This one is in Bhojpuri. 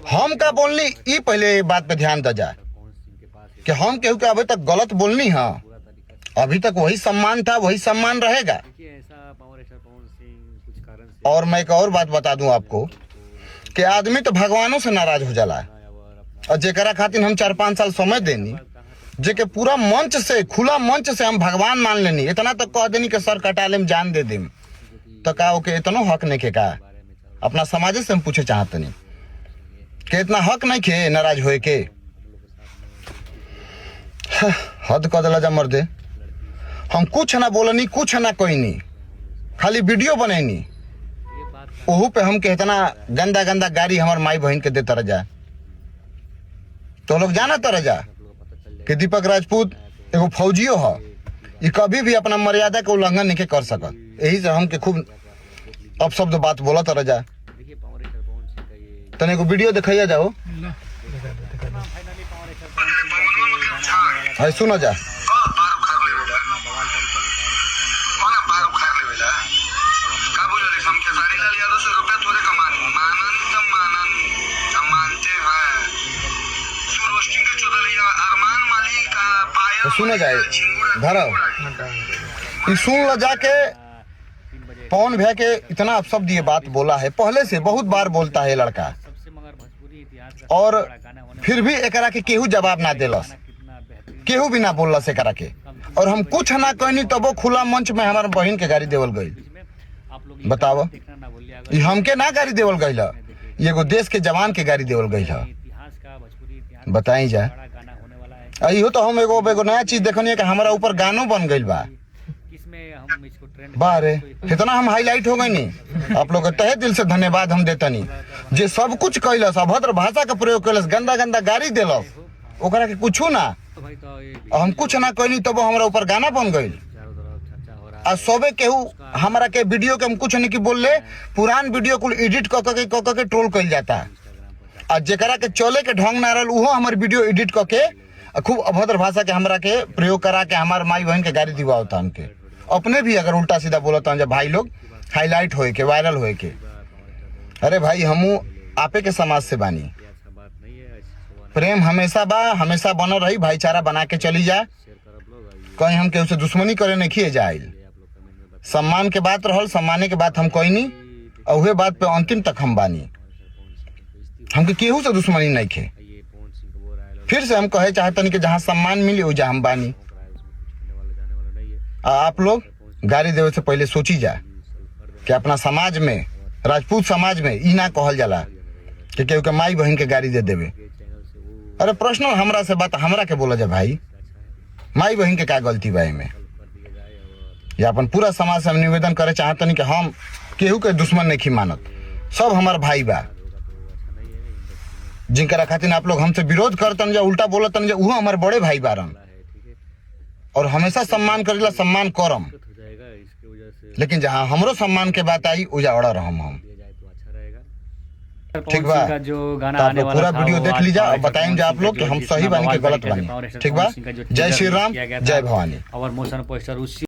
हम का बोलनी ई पहले बात पे ध्यान द जा कि हम केहू के अभी तक गलत बोलनी है, अभी तक वही सम्मान था, वही सम्मान रहेगा। और मैं एक और बात बता दूं आपको कि आदमी तो भगवानों से नाराज हो जाला, और जेकरा खातिर हम 4-5 साल समय देनी, जेके पूरा मंच से, खुला मंच से हम भगवान मान लेनी, इतना तक कह देनी कि सर कटा लेम, जान दे देम, तो का ओके इतनो हक नहीं के का अपना समाज से हम पूछे चाहतनी कि इतना हक नहीं के नाराज होए के। हद कर दिला जा मर्दे। हम कुछ ना बोलनी, कुछ ना कहनी, खाली वीडियो बनैनी, ओहू पे हम के इतना गंदा गंदा गाड़ी हमार माई बहन के देता रह जा। तो लोग जाना तरह जा कि दीपक राजपूत एगो फौजियो है, ये कभी भी अपना मर्यादा के उल्लंघन नहीं कर सकत। यही से हम के खूब अपशब्द बात बोला तरह जा। तने को वीडियो दिखाइए जाओ, है सुनो जा। तो सुनो जाए धरो सुन लो जाके। पवन भैया के इतना अपशब्द ये बात बोला है, पहले से बहुत बार बोलता है लड़का, और फिर भी एकरा के केहू जवाब ना देलस, केहू भी ना बोलस एकरा के। और हम कुछ ना कहनी तब वो खुला मंच में हमारे बहन के गाड़ी देवल गई। बताओ, ये हमके ना गाड़ी देवल गई, ये एगो देश के जवान के गाड़ी देवल गई है। बताई जा। इहो तो हम एगो नया चीज देखनी है कि हमारा ऊपर गानो बन गई बा। बारे इतना हम हाईलाइट हो गई नहीं। आप लोग तहे दिल से धन्यवाद हम देतनी, जे सब कुछ कैलस, अभद्र भाषा का प्रयोग कैलस, गंदा गंदा गाड़ी देलस, ओकरा के कुछू ना, हम कुछ ना कहनी तब हमारा ऊपर गाना बन गई। आ सबे केहू हमारा के वीडियो के हम कुछ नहीं की बोलले, पुरान वीडियो को एडिट क के ट्रोल कइल जाता। आ जेकरा के चले के ढंग ना रहल उहो हमारे वीडियो एडिट क के खूब अभद्र भाषा के हमरा के प्रयोग करा के हमारे माई बहन के गाड़ी दिवा होता। हमके अपने भी अगर उल्टा सीधा बोलता जब भाई लोग हाईलाइट होए के, वायरल होए के। अरे भाई हमू आपे के समाज से बानी, प्रेम हमेशा बा, हमेशा बनल रही, भाईचारा बना के चली जा। कहीं हम केहू से दुश्मनी करे नहीं खिए जाए। सम्मान के बात रहल, सम्माने के बात हम कोई नहीं, और वह बात पे अंतिम तक हम बानी। हमके केहू से दुश्मनी नहीं खे। फिर से हम कहे चाहतनी कि जहाँ सम्मान मिली वो जहाँ हम बानी। आप लोग गाड़ी देवे से पहले सोची जा कि अपना समाज में, राजपूत समाज में ई ना कहल जाला कि केहू के माई बहन के गाड़ी दे देवे। अरे पर्सनल हमरा से बात हमरा के बोला जा भाई, माई बहन के क्या गलती बा में। या अपन पूरा समाज से हम निवेदन करे चाहतनी कि हम केहू के दुश्मन नहीं मानत, सब हमार भाई बा। जिनकरा खातिर आप लोग हमसे विरोध करतन जा, उल्टा बोलतन जा, वो हमारे बड़े भाई बारन, और हमेशा सम्मान करेला, सम्मान करम। लेकिन जहाँ हमरो सम्मान के बात आई उजा अड़ा रहम हम। ठीक बा, तो आप लोग पूरा वीडियो देख लीजिए और बताएंगे आप लोग कि हम सही बानी कि गलत बानी। ठीक बा। जय श्री राम, जय भवानी।